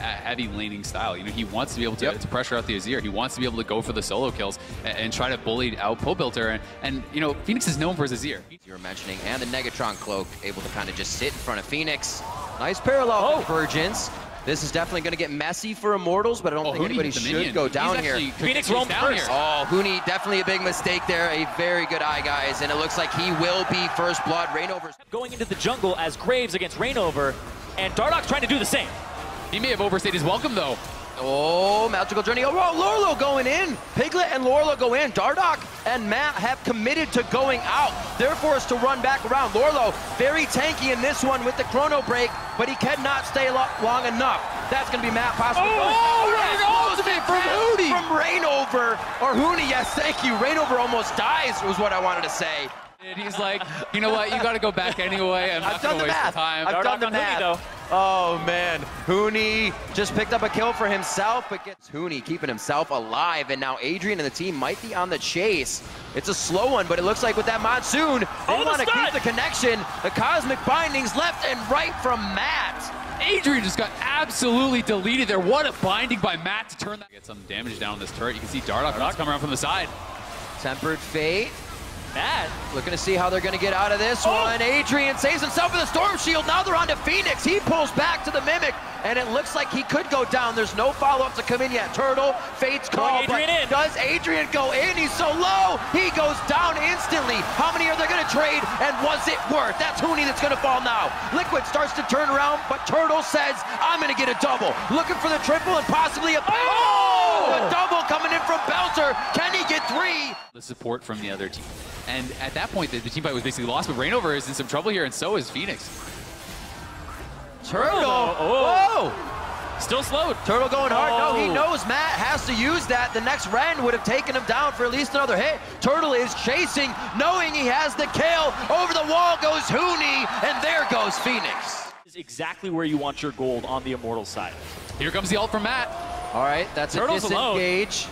heavy laning style. You know, he wants to be able to pressure out the Azir. He wants to be able to go for the solo kills and try to bully out Pobuilter. And you know, Phoenix is known for his Azir. You were mentioning, and the Negatron cloak able to kind of just sit in front of Phoenix. Nice parallel convergence. This is definitely going to get messy for Immortals, but I don't think anybody should go down here. Phoenix roams down here. Oh, Huni, definitely a big mistake there. A very good eye, guys, and it looks like he will be first blood. Reignover's going into the jungle as Graves against Reignover, and Dardoch's trying to do the same. He may have overstayed his welcome, though. Oh, magical journey. Oh, Lorlo going in. Piglet and Lorlo go in. Dardoch and Matt have committed to going out. They're forced to run back around. Lorlo, very tanky in this one with the chrono break, but he cannot stay long enough. That's going to be Matt possibly. Ultimate from Huni! From Reignover, or Huni, yes, thank you. Reignover almost dies, was what I wanted to say. And he's like, you know what, you got to go back anyway. I'm not going to waste the time. I've done the math. Huni, though. Oh, man. Huni just picked up a kill for himself, but gets Huni keeping himself alive. And now Adrian and the team might be on the chase. It's a slow one, but it looks like with that Monsoon, they want to keep the connection. The Cosmic Bindings left and right from Matt. Adrian just got absolutely deleted there. What a binding by Matt to turn that. Get some damage down on this turret. You can see Dardoch coming around from the side. Tempered Fate. Matt looking to see how they're going to get out of this one. Adrian saves himself with a Storm Shield. Now they're on to Phoenix. He pulls back to the Mimic, and it looks like he could go down. There's no follow-up to come in yet. Turtle, Fate's call, but does Adrian go in? He's so low. He goes down instantly. How many are they going to trade, and was it worth? That's Huni that's going to fall now. Liquid starts to turn around, but Turtle says, I'm going to get a double. Looking for the triple and possibly a... A double coming in from Bouncer. Can he get 3? The support from the other team. And at that point, the team fight was basically lost, but Reignover is in some trouble here, and so is Phoenix. Turtle! Whoa! Still slowed. Turtle going hard. No, he knows Matt has to use that. The next Ren would have taken him down for at least another hit. Turtle is chasing, knowing he has the kill. Over the wall goes Huni, and there goes Phoenix. This is exactly where you want your gold on the Immortals side. Here comes the ult from Matt. All right, that's Turtle's a disengage.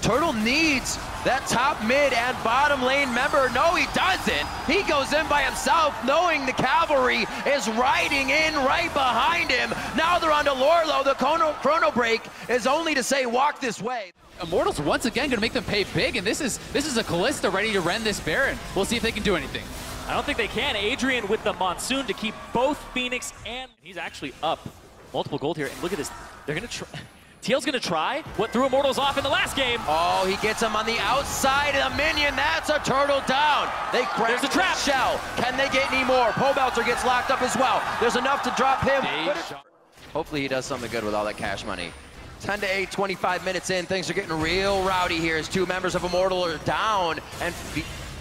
Turtle needs that top mid and bottom lane member. No, he doesn't. He goes in by himself, knowing the cavalry is riding in right behind him. Now they're on to Lorlo. The chrono break is only to say, walk this way. Immortals once again going to make them pay big, and this is a Callista ready to rend this Baron. We'll see if they can do anything. I don't think they can. Adrian with the Monsoon to keep both Phoenix and... He's actually up multiple gold here, and look at this. They're going to try... TL's gonna try what threw Immortals off in the last game. Oh, he gets him on the outside of the minion. That's a Turtle down. They crack the trap shell. Can they get any more? Pobuilter gets locked up as well. There's enough to drop him. Hopefully he does something good with all that cash money. 10 to 8, 25 minutes in. Things are getting real rowdy here as 2 members of Immortal are down. And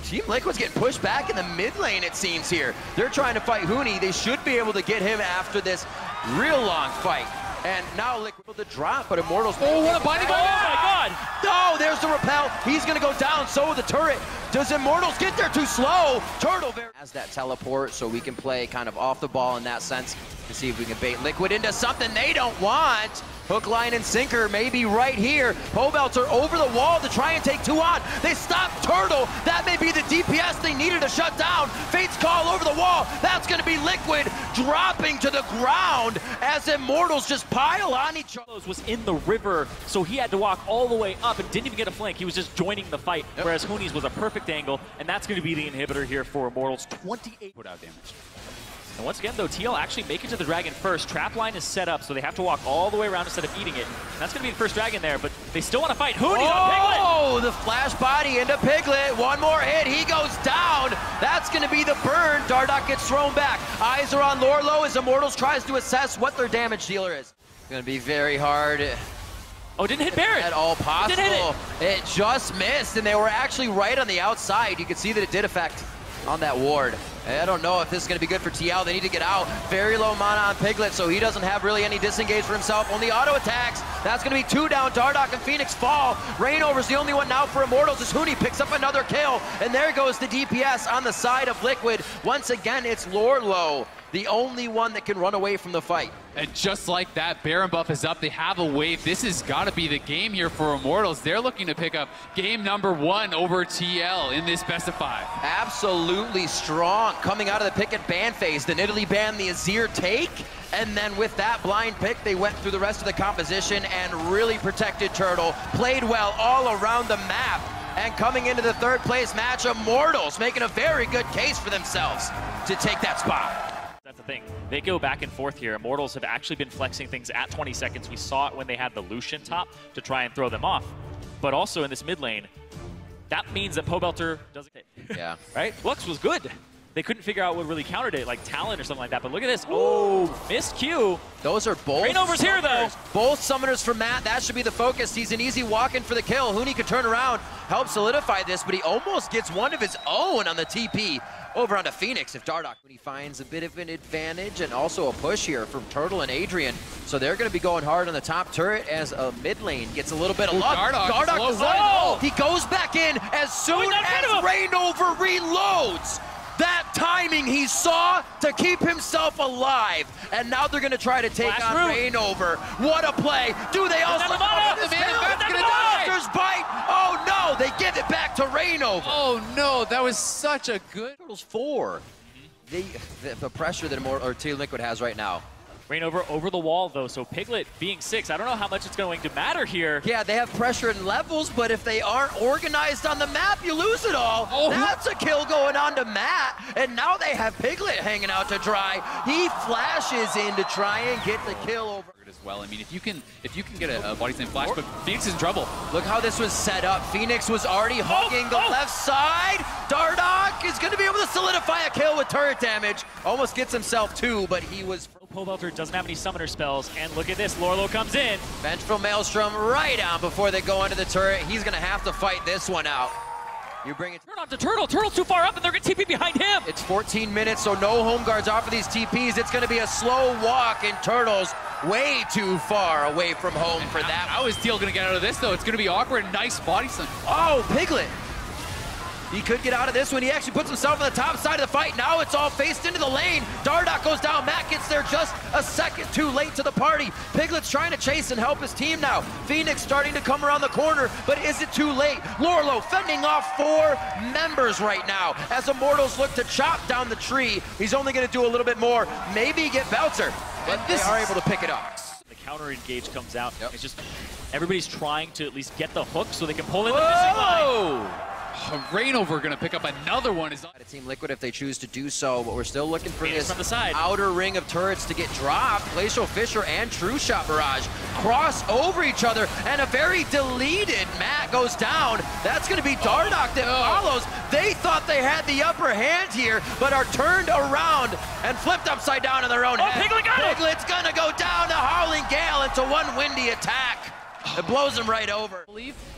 Team Liquid's getting pushed back in the mid lane, it seems here. They're trying to fight Huni. They should be able to get him after this real long fight. And now Liquid the drop, but Immortals... Oh, what a binding! Oh my God! No, there's the repel. He's gonna go down, so will the turret. Does Immortals get there too slow? Turtle has that teleport, so we can play kind of off the ball in that sense to see if we can bait Liquid into something they don't want. Hook, line, and sinker maybe right here. Pobuilter over the wall to try and take 2 on. They stop Turtle. That may be the DPS they needed to shut down. Fate's call over the wall. That's going to be Liquid dropping to the ground as Immortals just pile on each other. Was in the river, so he had to walk all the way up and didn't even get a flank. He was just joining the fight, whereas Huni's was a perfect angle, and that's going to be the inhibitor here for Immortals. 28 put out damage. And once again, though, TL actually make it to the dragon first. Trap line is set up, so they have to walk all the way around instead of eating it. And that's going to be the first dragon there, but they still want to fight. Huni's on Piglet! Oh, the flash body into Piglet. One more hit. He goes down. That's going to be the burn. Dardoch gets thrown back. Eyes are on Lorlo as Immortals tries to assess what their damage dealer is. Going to be very hard. Oh, didn't hit Baron. At all possible. It just missed, and they were actually right on the outside. You can see that it did affect on that ward. I don't know if this is going to be good for TL. They need to get out. Very low mana on Piglet, so he doesn't have really any disengage for himself. Only auto attacks. That's going to be 2 down. Dardoch and Phoenix fall. Reignover's the only one now for Immortals as Huni picks up another kill. And there goes the DPS on the side of Liquid. Once again, it's Lorlo the only one that can run away from the fight. And just like that, Baron buff is up. They have a wave. This has got to be the game here for Immortals. They're looking to pick up game number 1 over TL in this best of 5. Absolutely strong. Coming out of the pick and ban phase, the Nidalee ban, the Azir take, and then with that blind pick, they went through the rest of the composition and really protected Turtle. Played well all around the map. And coming into the 3rd place match, Immortals making a very good case for themselves to take that spot. That's the thing. They go back and forth here. Immortals have actually been flexing things at 20 seconds. We saw it when they had the Lucian top to try and throw them off. But also in this mid lane, that means that Pobelter doesn't hit. Yeah. Right? Lux was good. They couldn't figure out what really countered it, like Talon or something like that. But look at this. Oh, missed Q. Those are both Rainover's here, though. Both summoners for Matt. That should be the focus. He's an easy walk-in for the kill. Huni could turn around, help solidify this, but he almost gets one of his own on the TP over onto Phoenix if Dardoch. He finds a bit of an advantage and also a push here from Turtle and Adrian. So they're going to be going hard on the top turret as a mid lane gets a little bit of luck. Dardoch is he goes back in as soon as Rainover reloads. That timing he saw to keep himself alive. And now they're going to try to take on Rainover. What a play. Do they also bite? Oh no, they give it back to Rainover. Oh no, that was such a good... Turtles 4. The pressure that Team Liquid has right now. Rainover over the wall, though, so Piglet being 6, I don't know how much it's going to matter here. Yeah, they have pressure in levels, but if they aren't organized on the map, you lose it all. Oh. That's a kill going on to Matt, and now they have Piglet hanging out to dry. He flashes in to try and get the kill over. As well, I mean, if you can get a body slam flash, but Phoenix is in trouble. Look how this was set up. Phoenix was already hugging the left side. Dardoch is going to be able to solidify a kill with turret damage. Almost gets himself 2, but he was... Pobelter doesn't have any summoner spells, and look at this, Lorlo comes in. Vengeful Maelstrom right on before they go onto the turret. He's going to have to fight this one out. You bring it. Turn on to Turtle. Turtle's too far up, and they're going to TP behind him. It's 14 minutes, so no home guards off of these TPs. It's going to be a slow walk, and Turtle's way too far away from home for that. How is Teal going to get out of this, though? It's going to be awkward. Nice body slam. Oh, Piglet. He could get out of this one. He actually puts himself on the top side of the fight. Now it's all faced into the lane. Dardoch goes down. Matt gets there just a second too late to the party. Piglet's trying to chase and help his team now. Phoenix starting to come around the corner, but is it too late? Lorlo fending off 4 members right now as Immortals look to chop down the tree. He's only going to do a little bit more. Maybe get Belzer, but they are able to pick it up. The counter engage comes out. Yep. It's just everybody's trying to at least get the hook so they can pull in the missing line. Rainover going to pick up another one. Team Liquid if they choose to do so, but we're still looking for this from the side. Outer ring of turrets to get dropped. Glacial Fissure and True Shot Barrage cross over each other, and a very deleted Matt goes down. That's going to be Dardoch that follows. They thought they had the upper hand here, but are turned around and flipped upside down in their own head. Piglet got it! Piglet's going to go down the Howling Gale into one windy attack. It blows him right over.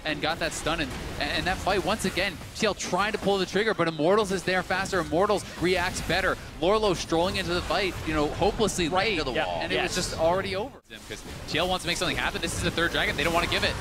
And got that stun, and that fight, once again, TL trying to pull the trigger, but Immortals is there faster. Immortals reacts better. Lorlo strolling into the fight, you know, hopelessly late to the wall. And it was just already over. Because TL wants to make something happen. This is the 3rd dragon. They don't want to give it.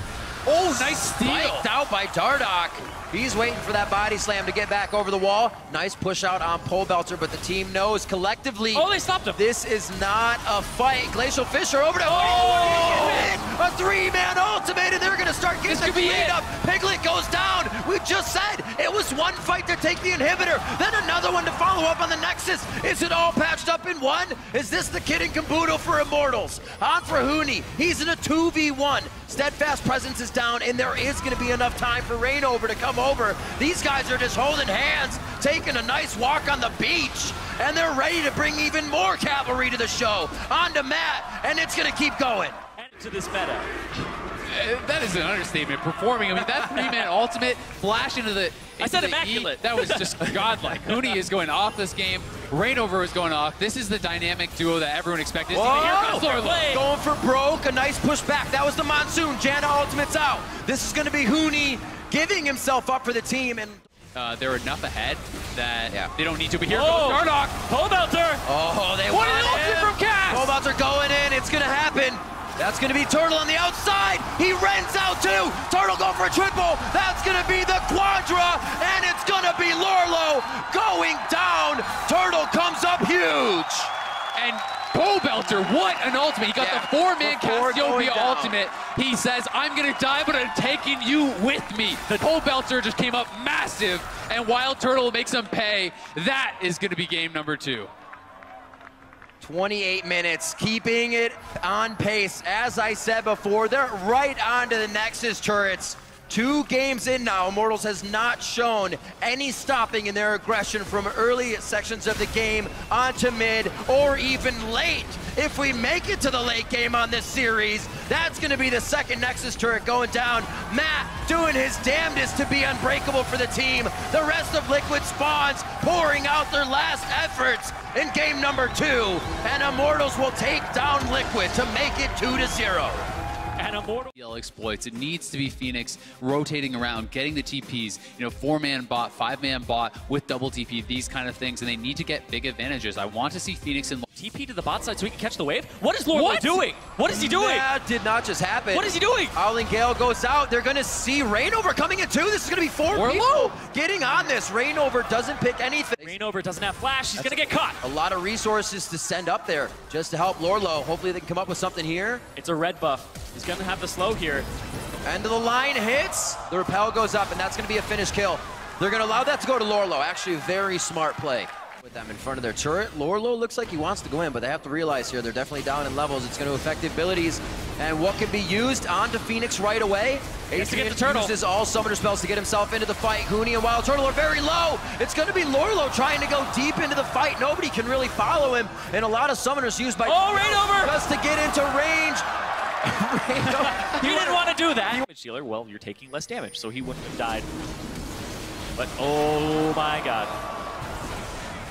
Oh, nice steal. Spiked out by Dardoch. He's waiting for that body slam to get back over the wall. Nice push out on Pobelter, but the team knows collectively. Oh, they stopped him. This is not a fight. Glacial Fissure over to a 3-man ultimate, and they're going to start getting the clean up. Piglet goes down. We just said it was one fight to take the inhibitor, then another one to follow up on the Nexus. Is it all patched up in one? Is this the kid in caboodle for Immortals? On for Huni. He's in a 2v1. Steadfast presence is down, and there is going to be enough time for Rainover to come over. These guys are just holding hands, taking a nice walk on the beach, and they're ready to bring even more cavalry to the show. On to Matt, and it's going to keep going. To this meta. That is an understatement. Performing, I mean, that 3-man ultimate flash into the... I said immaculate. That was just godlike. Huni is going off this game. Rainover is going off. This is the dynamic duo that everyone expected. Here comes Lorlo. Going for broke, a nice push back. That was the Monsoon. Janna ultimate's out. This is going to be Huni giving himself up for the team, and they're enough ahead that they don't need to. But here goes Dardoch. Pobelter. Oh, they want it from Cass. Pobelter going in. It's going to happen. That's going to be Turtle on the outside. He rents out too. Turtle going for a triple. That's going to be the Quadra, and it's going to be Lorlo going down. Turtle comes up huge. And Pobelter, what an ultimate. He got the four-man Cassiopeia ultimate. He says, I'm going to die, but I'm taking you with me. The Pobelter just came up massive, and Wild Turtle makes him pay. That is going to be game number 2. 28 minutes, keeping it on pace. As I said before, they're right onto the Nexus turrets. 2 games in now, Immortals has not shown any stopping in their aggression from early sections of the game onto mid or even late. If we make it to the late game on this series, that's going to be the second Nexus turret going down. Matt doing his damnedest to be unbreakable for the team. The rest of Liquid spawns pouring out their last efforts in game number 2, and Immortals will take down Liquid to make it 2-0. And Immortal exploits. It needs to be Phoenix rotating around, getting the TPs, you know, 4-man bot, 5-man bot with double TP, these kind of things, and they need to get big advantages. I want to see Phoenix and TP to the bot side so he can catch the wave. What is Lord doing? What is he doing? That did not just happen. What is he doing? Howling Gale goes out. They're going to see Rainover coming in too. This is going to be 4 people getting on this. Rainover doesn't pick anything. Rainover doesn't have flash. He's going to get caught. A lot of resources to send up there just to help Lorlo. Hopefully they can come up with something here. It's a red buff. He's going to have the slow here. End of the line hits. The rappel goes up, and that's going to be a finish kill. They're going to allow that to go to Lorlo. Actually, very smart play. With them in front of their turret, Lorlo looks like he wants to go in, but they have to realize here they're definitely down in levels. It's going to affect the abilities, and what can be used onto Phoenix right away. Adrian uses all summoner spells to get himself into the fight. Huni and Wild Turtle are very low. It's going to be Lorlo trying to go deep into the fight. Nobody can really follow him, and a lot of summoners used by Rainover just to get into range. He didn't want to do that. Healer, well, you're taking less damage, so he wouldn't have died. But oh my god.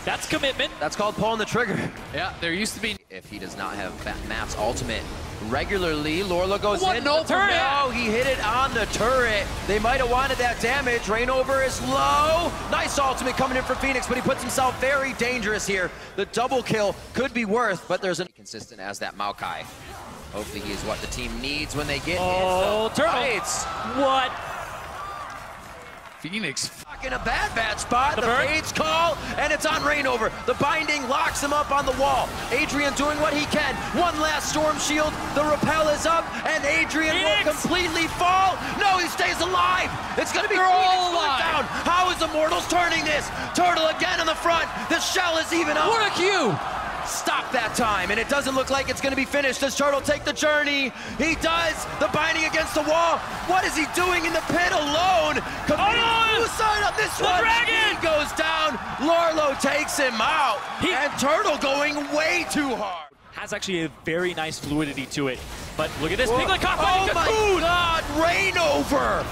That's commitment. That's called pulling the trigger. Yeah, there used to be. If he does not have Matt's ultimate regularly, Lorlo goes in. No turret! No, he hit it on the turret. They might have wanted that damage. Rainover is low. Nice ultimate coming in for Phoenix, but he puts himself very dangerous here. The double kill could be worth, but there's an consistent as that Maokai. Hopefully he is what the team needs when they get Turtle. Fights. What? Phoenix In a bad spot. The bird. Fade's call, and it's on Rainover. The binding locks him up on the wall. Adrian doing what he can. One last storm shield. The rappel is up, and Adrian will completely fall. No, he stays alive. It's going to be all alive. Down. How is Immortals turning this? Turtle again in the front. The shell is even up. What a cue! Stop that time, and it doesn't look like it's going to be finished. Does Turtle take the journey? He does. The binding against the wall. What is he doing in the pit alone? Committing suicide on this one. Dragon! He goes down. Lorlo takes him out. And Turtle going way too hard. Has actually a very nice fluidity to it. But look at this. Piglet caught by Oh my god, Rainover!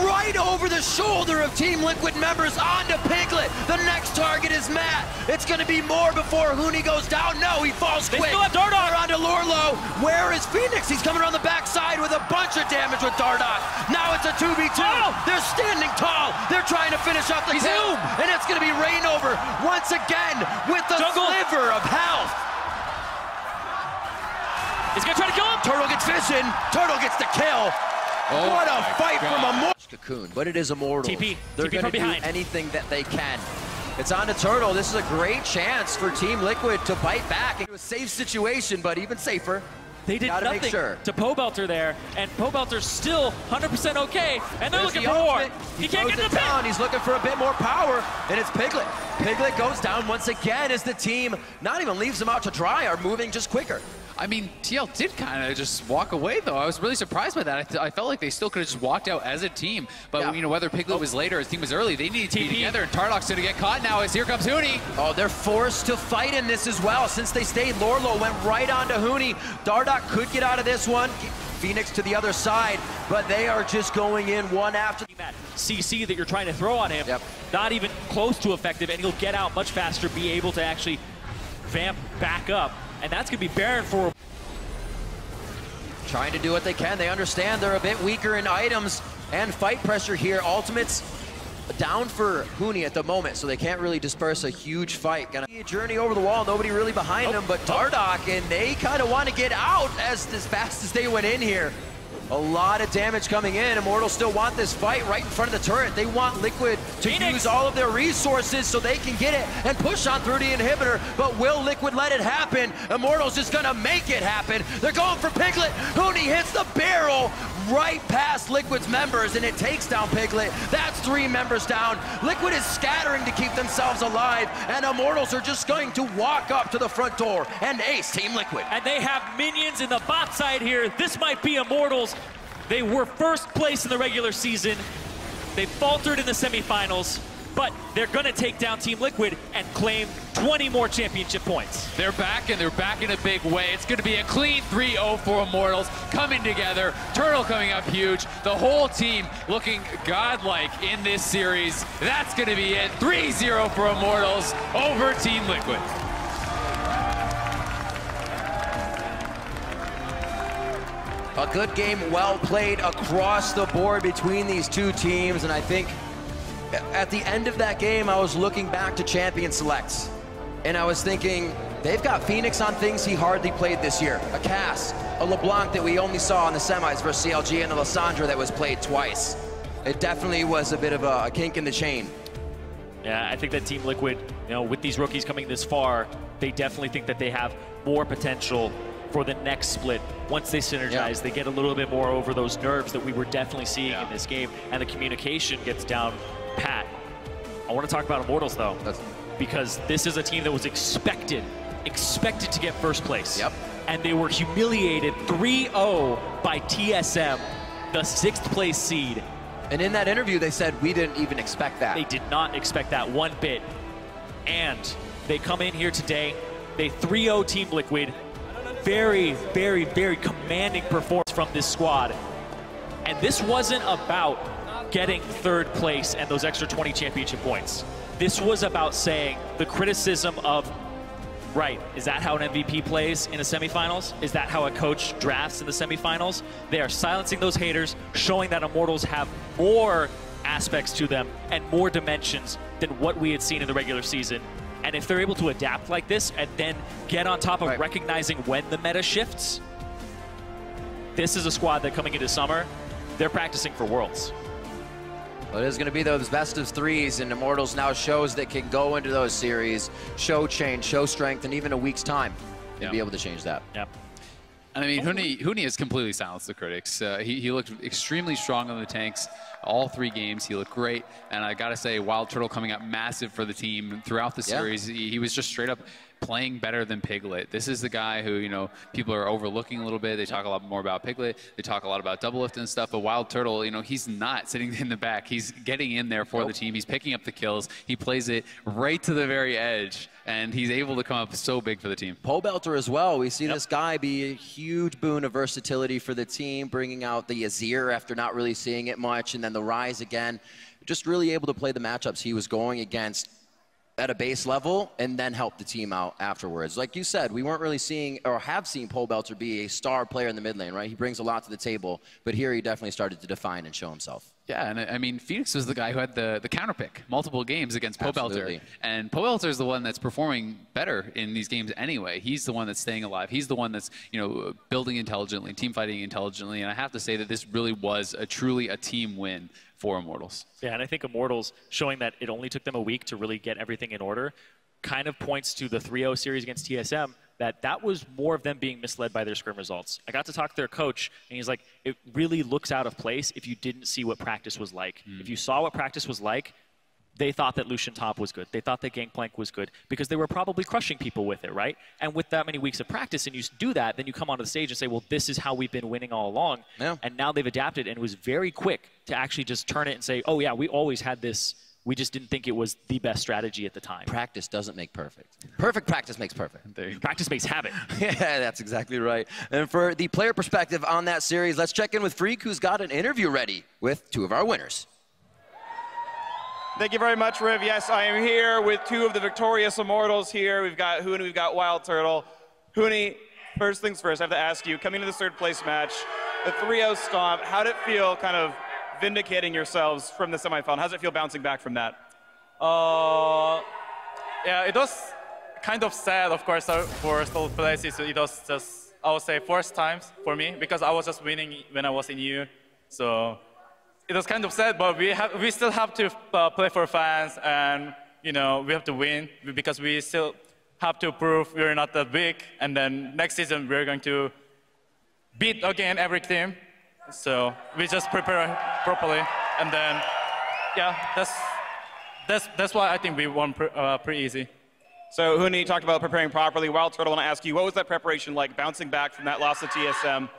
Right over the shoulder of Team Liquid members onto Piglet. The next target is Matt. It's going to be more before Huni goes down. No, he falls quick. They still have Dardoch onto Lorlo. Where is Phoenix? He's coming around the backside with a bunch of damage with Dardoch. Now it's a 2v2. They're standing tall. They're trying to finish off the kill. And it's going to be Rainover once again with the sliver of health. He's going to try to kill him. Turtle gets fishing. Turtle gets the kill. What a fight from Immortals. Cocoon, but it is Immortals. TP. They're TP going to do anything that they can. It's on to Turtle. This is a great chance for Team Liquid to bite back into a safe situation, but even safer. They did nothing to Pobelter there, and Pobelter's still 100% okay, and they're looking for more. He can't get in the pit. He's looking for a bit more power, and it's Piglet. Piglet goes down once again as the team not even leaves him out to dry, are moving just quicker. I mean, TL did kind of just walk away, though. I was really surprised by that. I felt like they still could have just walked out as a team. But, you know, whether Piglet was late or his team was early, they needed to be together. And Tardoch's going to get caught now as here comes Huni. Oh, they're forced to fight in this as well. Since they stayed, Lorlo went right on to Huni. Dardoch could get out of this one. Phoenix to the other side, but they are just going in one after that CC that you're trying to throw on him. Not even close to effective, and he'll get out much faster, be able to actually vamp back up. And that's going to be Baron for... Trying to do what they can. They understand they're a bit weaker in items and fight pressure here. Ultimates down for Huni at the moment, so they can't really disperse a huge fight. Gonna be a journey over the wall, nobody really behind them, but Dardoch, and they kind of want to get out as fast as they went in here. A lot of damage coming in. Immortals still want this fight right in front of the turret. They want Liquid to use all of their resources so they can get it and push on through the inhibitor. But will Liquid let it happen? Immortals is gonna make it happen. They're going for Piglet. Huni hits the barrel right past Liquid's members, and it takes down Piglet. That's 3 members down. Liquid is scattering to keep themselves alive, and Immortals are just going to walk up to the front door and ace Team Liquid. And they have minions in the bot side here. This might be Immortals. They were first place in the regular season. They faltered in the semifinals, but they're gonna take down Team Liquid and claim 20 more championship points. They're back, and they're back in a big way. It's gonna be a clean 3-0 for Immortals coming together. Turtle coming up huge. The whole team looking godlike in this series. That's gonna be it. 3-0 for Immortals over Team Liquid. A good game, well played across the board between these two teams, and I think at the end of that game, I was looking back to Champion Selects, and I was thinking, they've got Phoenix on things he hardly played this year. A Cass, a LeBlanc that we only saw in the semis versus CLG, and a Lissandra that was played twice. It definitely was a bit of a kink in the chain. Yeah, I think that Team Liquid, you know, with these rookies coming this far, they definitely think that they have more potential for the next split. Once they synergize, they get a little bit more over those nerves that we were definitely seeing in this game, and the communication gets down pat. I want to talk about Immortals, though, because this is a team that was expected to get first place. And they were humiliated 3-0 by TSM, the 6th place seed. And in that interview, they said, we didn't even expect that. They did not expect that one bit. And they come in here today, they 3-0 Team Liquid. Very, very, very commanding performance from this squad. And this wasn't about getting 3rd place and those extra 20 championship points. This was about saying the criticism of, right, is that how an MVP plays in the semifinals? Is that how a coach drafts in the semifinals? They are silencing those haters, showing that Immortals have more aspects to them and more dimensions than what we had seen in the regular season. And if they're able to adapt like this and then get on top of recognizing when the meta shifts, this is a squad that coming into summer, they're practicing for Worlds. Well, it is going to be those best of 3s, and Immortals now shows that can go into those series, show change, show strength, and even a week's time to be able to change that. I mean, Huni has completely silenced the critics. He looked extremely strong on the tanks all 3 games. He looked great, and I gotta say, Wild Turtle coming up massive for the team throughout the series. He was just straight up playing better than Piglet. This is the guy who, you know, people are overlooking a little bit. They talk a lot more about Piglet. They talk a lot about Double Lift and stuff, but Wild Turtle, you know, he's not sitting in the back. He's getting in there for the team. He's picking up the kills. He plays it right to the very edge, and he's able to come up so big for the team. Pobelter as well. We see this guy be a huge boon of versatility for the team, bringing out the Azir after not really seeing it much, and then the Rise again. Just really able to play the matchups he was going against at a base level and then help the team out afterwards. Like you said, we weren't really seeing or have seen Pobelter be a star player in the mid lane, right? He brings a lot to the table, but here he definitely started to define and show himself. Yeah, and I mean, Phoenix was the guy who had the counter pick multiple games against Pobelter. And Pobelter is the one that's performing better in these games anyway. He's the one that's staying alive. He's the one that's, you know, building intelligently, team fighting intelligently. And I have to say that this really was truly a team win for Immortals. Yeah, and I think Immortals, showing that it only took them a week to really get everything in order, kind of points to the 3-0 series against TSM, that was more of them being misled by their scrim results. I got to talk to their coach, and he's like, it really looks out of place if you didn't see what practice was like. If you saw what practice was like, they thought that Lucian top was good. They thought that Gangplank was good because they were probably crushing people with it, right? And with that many weeks of practice and you do that, then you come onto the stage and say, well, this is how we've been winning all along. And now they've adapted, and it was very quick to actually just turn it and say, oh yeah, we always had this. We just didn't think it was the best strategy at the time. Practice doesn't make perfect. Perfect practice makes perfect. Practice makes habit. Yeah, that's exactly right. And for the player perspective on that series, let's check in with Freak, who's got an interview ready with 2 of our winners. Thank you very much, Riv. Yes, I am here with 2 of the victorious Immortals here. We've got Huni, we've got Wild Turtle. Huni, first things first, I have to ask you, coming to this 3rd place match, the 3-0 stomp, how did it feel kind of vindicating yourselves from the semifinal? How does it feel bouncing back from that? Yeah, it was kind of sad, of course, for 3rd place. It was just I would say, first times for me because I was just winning when I was in EU. So it was kind of sad, but we still have to play for fans, and we have to win because we still have to prove we're not that big. And then next season we're going to beat again every team. So we just prepare properly, and then that's why I think we won pretty easy. So Huni talked about preparing properly. Wild Turtle, I want to ask you, what was that preparation like, bouncing back from that loss to TSM?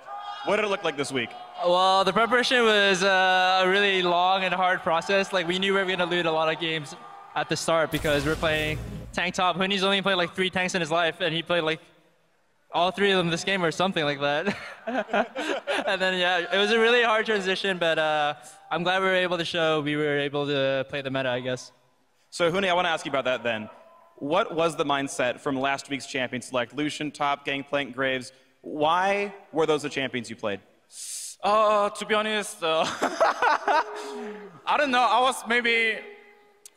What did it look like this week? Well, the preparation was a really long and hard process. Like, we knew we were going to lose a lot of games at the start because we're playing tank top. Huni's only played like 3 tanks in his life, and he played like all 3 of them this game or something like that. And then, yeah, it was a really hard transition, but I'm glad we were able to show we were able to play the meta, I guess. So Huni, I want to ask you about that then. What was the mindset from last week's champion select? Lucian, Top, Gangplank, Graves. Why were those the champions you played? To be honest, I don't know. I was maybe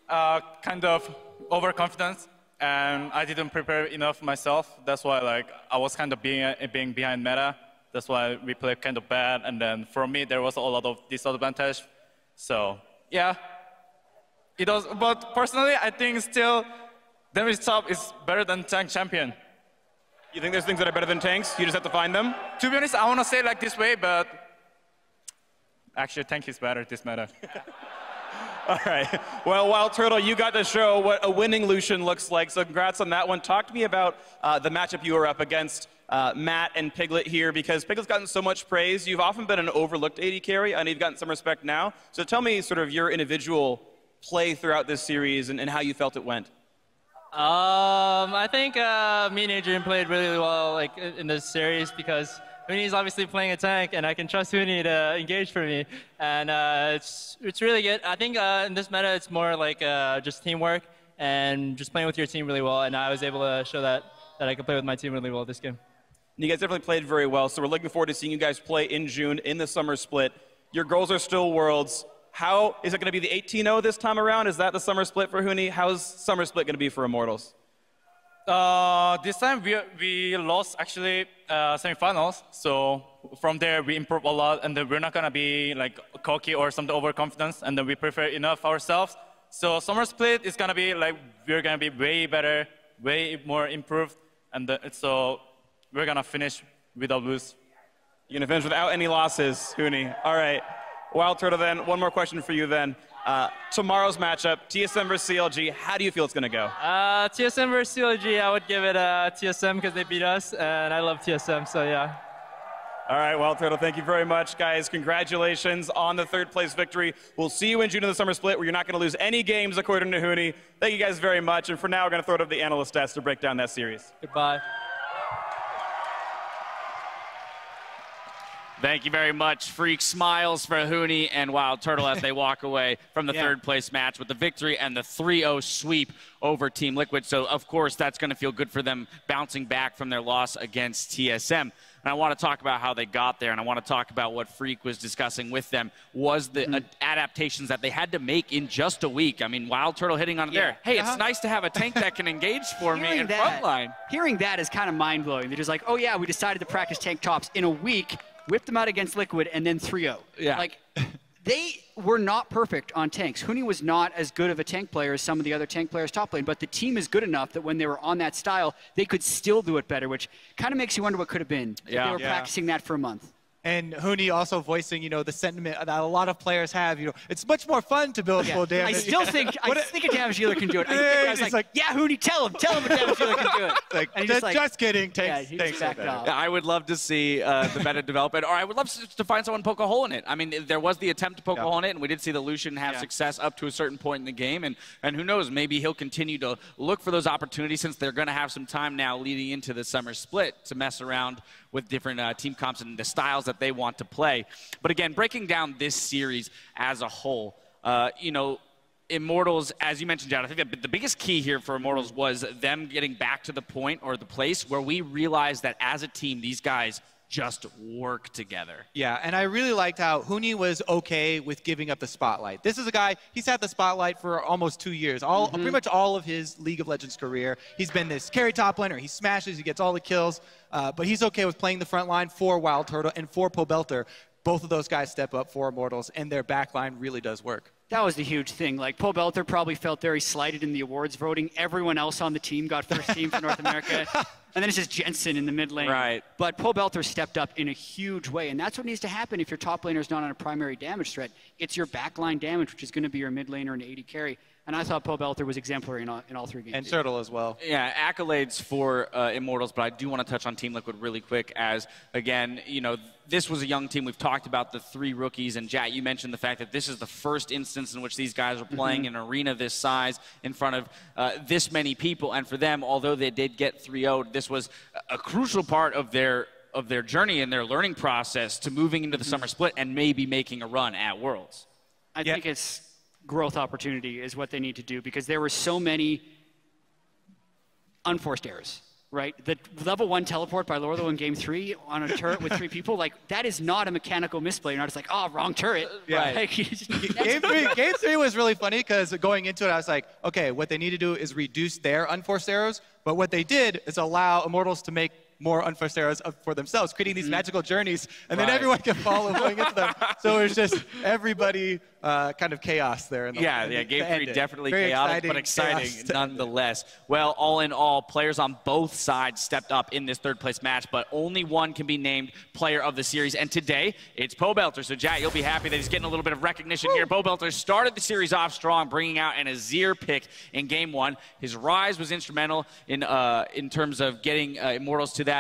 kind of overconfident, and I didn't prepare enough myself. That's why I was kind of being behind meta. That's why we played kind of bad. And then for me, there was a lot of disadvantage. So yeah, it was. But personally, I think still damage top is better than tank champion. You think there's things that are better than tanks? You just have to find them? To be honest, I want to say it like this way, but actually tank is better this meta. All right. Well, Wild Turtle, you got to show what a winning Lucian looks like, so congrats on that one. Talk to me about the matchup you were up against Matt and Piglet here, because Piglet's gotten so much praise. You've often been an overlooked AD carry. I know you've gotten some respect now. So tell me sort of your individual play throughout this series and how you felt it went. I think me and Adrian played really well in this series because Huni's obviously playing a tank, and I can trust Huni to engage for me, and it's really good. I think in this meta it's more like just teamwork and just playing with your team really well, and I was able to show that I could play with my team really well this game. You guys definitely played very well, so we're looking forward to seeing you guys play in June in the summer split. Your goals are still Worlds. How is it going to be the 18-0 this time around? Is that the summer split for Huni? How's summer split going to be for Immortals? This time we lost actually semifinals. So from there we improved a lot, and then we're not going to be like cocky or something overconfident, and then we prepare enough ourselves. So summer split is going to be like we're going to be way better, way more improved, and so we're going to finish without lose. You're going to finish without any losses, Huni. All right. Wild Turtle, then, one more question for you then. Tomorrow's matchup, TSM versus CLG, how do you feel it's going to go? TSM versus CLG, I would give it TSM because they beat us, and I love TSM, so yeah. All right, Wild Turtle, thank you very much, guys. Congratulations on the 3rd place victory. We'll see you in June in the summer split, where you're not going to lose any games, according to Huni. Thank you guys very much, and for now, we're going to throw it over to the analyst stats to break down that series. Goodbye. Thank you very much. Freak smiles for Huni and Wild Turtle as they walk away from the 3rd place match with the victory and the 3-0 sweep over Team Liquid. So, of course, that's going to feel good for them bouncing back from their loss against TSM. And I want to talk about how they got there, and I want to talk about what Freak was discussing with them was the adaptations that they had to make in just a week. I mean, Wild Turtle hitting on there. Hey, it's nice to have a tank that can engage for me in frontline. Hearing that is kind of mind-blowing. They're just like, oh, yeah, we decided to practice tank tops in a week, whipped them out against Liquid, and then 3-0. Yeah. Like, they were not perfect on tanks. Huni was not as good of a tank player as some of the other tank players top lane, but the team is good enough that when they were on that style, they could still do it better, which kind of makes you wonder what could have been if they were practicing that for a month. And Huni also voicing, the sentiment that a lot of players have, it's much more fun to build full damage. I still think a damage dealer can do it. I was like, yeah, Huni, tell him a damage dealer can do it. And just kidding. Takes I would love to see the meta develop it, or I would love to find someone poke a hole in it. I mean, there was the attempt to poke a hole in it, and we did see the Lucian have success up to a certain point in the game, and who knows, maybe he'll continue to look for those opportunities since they're going to have some time now leading into the summer split to mess around with different team comps and the styles that they want to play. But again, breaking down this series as a whole, Immortals, as you mentioned, John, I think that the biggest key here for Immortals was them getting back to the point or the place where we realized that as a team, these guys just work together. Yeah, and I really liked how Huni was okay with giving up the spotlight. This is a guy, he's had the spotlight for almost 2 years. Pretty much all of his League of Legends career. He's been this carry top laner. He smashes, he gets all the kills, but he's okay with playing the front line for Wild Turtle and for Pobelter. Both of those guys step up for Immortals, and their back line really does work. That was the huge thing. Like, Pobelter probably felt very slighted in the awards voting. Everyone else on the team got first team for North America. And then it's just Jensen in the mid lane. Right. But Pobelter stepped up in a huge way. And that's what needs to happen if your top laner is not on a primary damage threat. It's your backline damage, which is going to be your mid laner and AD carry. And I thought Pobelter was exemplary in all 3 games. And Turtle as well. Yeah, accolades for Immortals, but I do want to touch on Team Liquid really quick as, again, you know, this was a young team. We've talked about the 3 rookies, and Jat, you mentioned the fact that this is the first instance in which these guys are playing in an arena this size in front of this many people. And for them, although they did get 3-0'd, this was a crucial part of their journey and their learning process to moving into the summer split and maybe making a run at Worlds. I think it's growth opportunity is what they need to do, because there were so many unforced errors, right? The level 1 teleport by Lorlo in game 3 on a turret with 3 people, like, that is not a mechanical misplay. You're not just like, oh, wrong turret. Yeah. Like, Game 3 was really funny because going into it, I was like, okay, what they need to do is reduce their unforced arrows, but what they did is allow Immortals to make more unforced arrows for themselves, creating these magical journeys, and then everyone can follow going into them. So it was just everybody kind of chaos there. In the, Game 3 definitely chaotic, but exciting nonetheless. Well, all in all, players on both sides stepped up in this 3rd place match, but only one can be named player of the series, and today it's Pobelter. So Jat, you'll be happy that he's getting a little bit of recognition here. Pobelter started the series off strong, bringing out an Azir pick in game 1. His rise was instrumental in terms of getting Immortals to that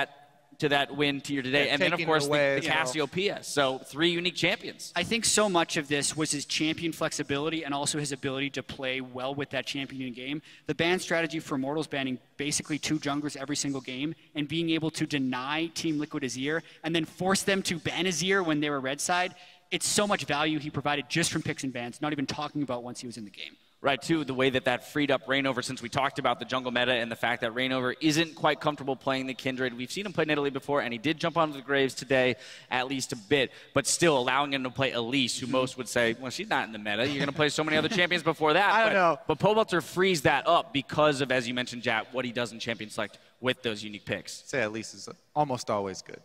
win here today, and then of course the Cassiopeia. So 3 unique champions. I think so much of this was his champion flexibility and also his ability to play well with that champion in game. The ban strategy for Immortals banning basically 2 junglers every single game and being able to deny Team Liquid Azir and then force them to ban Azir when they were red side. It's so much value he provided just from picks and bans, not even talking about once he was in the game. Right, too, the way that freed up Reignover, since we talked about the jungle meta and the fact that Reignover isn't quite comfortable playing the Kindred. We've seen him play Nidalee before, and he did jump onto the Graves today at least a bit, but still allowing him to play Elise, who most would say, well, she's not in the meta. You're going to play so many other champions before that. I don't know. But Pobelter frees that up because of, as you mentioned, Jat, what he does in Champion Select with those unique picks. Say Elise is almost always good.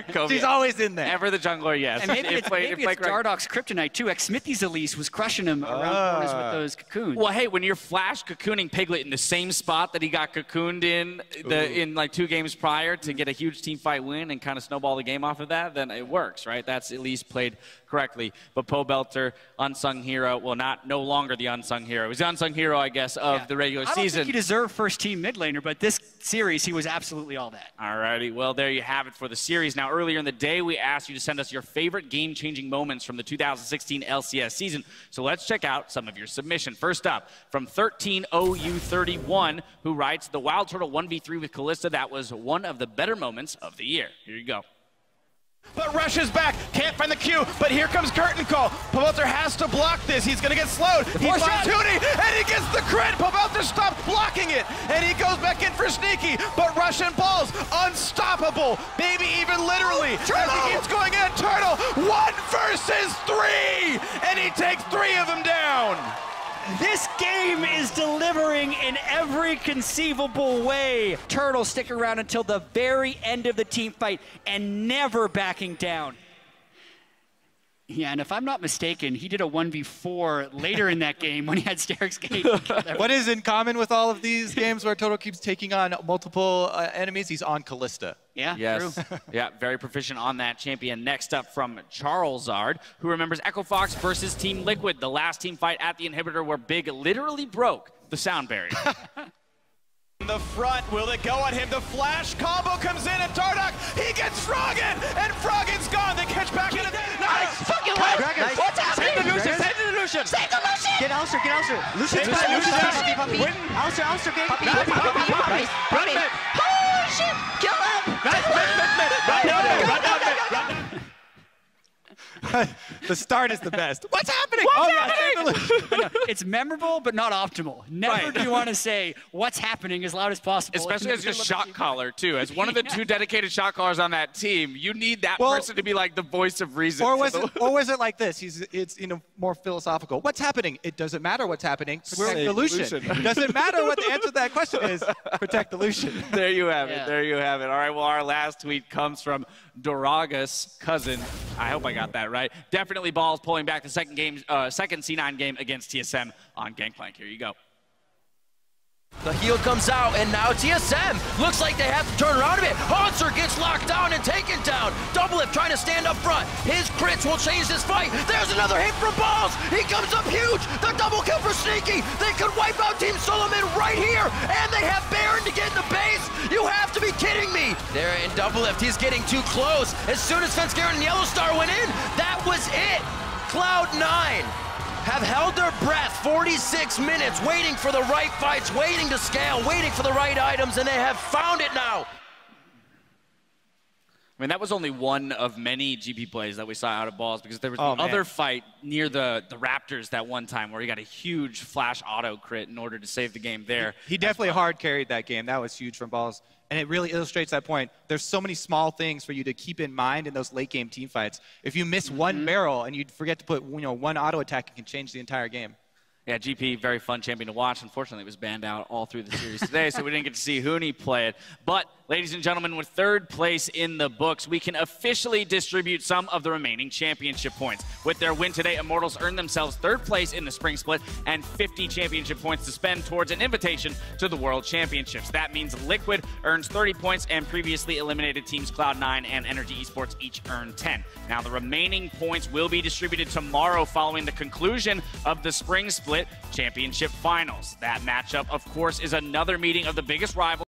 Kobe, She's always in there. Ever the jungler, yes. And maybe it's Dardoch's kryptonite too. Smithy's Elise was crushing him around corners with those cocoons. Well, hey, when you're flash cocooning Piglet in the same spot that he got cocooned in like 2 games prior to get a huge team fight win and kind of snowball the game off of that, then it works, right? That's at least played correctly. But Pobelter, unsung hero, well, no longer the unsung hero. He was the unsung hero, I guess, of the regular season. I don't think he deserved first team mid laner, but this series he was absolutely all that. All righty, well, there you have it for the series. Now, earlier in the day, we asked you to send us your favorite game-changing moments from the 2016 LCS season. So let's check out some of your submission. First up, from 13OU31, who writes, the Wild Turtle 1v3 with Kalista, that was one of the better moments of the year. Here you go. But rushes back, can't find the Q, but here comes Curtain Call. Pobelter has to block this, he's gonna get slowed. He finds Huni, and he gets the crit. Pobelter stopped blocking it, and he goes back in for Sneaky, but Russian balls, unstoppable, maybe even literally. As he keeps going in, Turtle, 1 versus 3, and he takes 3 of them down. This game is delivering in every conceivable way. Turtle stick around until the very end of the team fight and never backing down. Yeah, and if I'm not mistaken, he did a 1v4 later in that game when he had Sterix Gate. What is in common with all of these games where Turtle keeps taking on multiple enemies? He's on Kalista. Yeah, yes. True. Yeah, very proficient on that champion. Next up from Charlesard, who remembers Echo Fox versus Team Liquid, the last team fight at the Inhibitor where Big literally broke the sound barrier. In the front, will it go on him? The flash combo comes in, and Dardoch, he gets Froggen, and Froggen's gone. They catch back in. Nice! Fucking what? Nice. What's happening? Save the Lucian! Save the Lucian! Save the Lucian! Get Ulster, get Ulster. Lucian's puppy. Ulster, baby. Puppy. Holy shit! Kill him! Run down. The start is the best. What's happening? What's happening? It's memorable, but not optimal. Never do you want to say what's happening as loud as possible. Especially as your shot caller, too. As one of the 2 dedicated shot callers on that team, you need that person to be like the voice of reason. Or was it like this? It's more philosophical. What's happening? It doesn't matter what's happening. Protect the Lucian. Doesn't matter what the answer to that question is. Protect the Lucian. There you have it. There you have it. All right, well, our last tweet comes from Doraga's cousin. I hope I got that right. Definitely Balls pulling back the second C9 game against TSM on Gangplank. Here you go. The heel comes out, and now TSM looks like they have to turn around a bit. Hauntzer gets locked down and taken down. Doublelift trying to stand up front. His crits will change this fight. There's another hit from Balls. He comes up huge. The double kill for Sneaky. They could wipe out Team Solomon right here, and they have Baron to get in the base. You have to be kidding me. There in Doublelift, he's getting too close. As soon as Fensgaren and Yellowstar went in, that was it. Cloud9 have held their breath 46 minutes, waiting for the right fights, waiting to scale, waiting for the right items, and they have found it now. I mean, that was only one of many GP plays that we saw out of Balls, because there was the other fight near the Raptors that one time where he got a huge flash auto crit in order to save the game there. He definitely hard carried that game. That was huge from Balls. And it really illustrates that point. There's so many small things for you to keep in mind in those late game team fights. If you miss one barrel and you forget to put one auto attack, it can change the entire game. Yeah, GP, very fun champion to watch. Unfortunately, it was banned out all through the series today, so we didn't get to see Huni play it. But, ladies and gentlemen, with 3rd place in the books, we can officially distribute some of the remaining championship points. With their win today, Immortals earned themselves 3rd place in the spring split and 50 championship points to spend towards an invitation to the World Championships. That means Liquid earns 30 points, and previously eliminated teams Cloud9 and Energy Esports each earned 10. Now, the remaining points will be distributed tomorrow following the conclusion of the spring split championship finals. That matchup, of course, is another meeting of the biggest rivals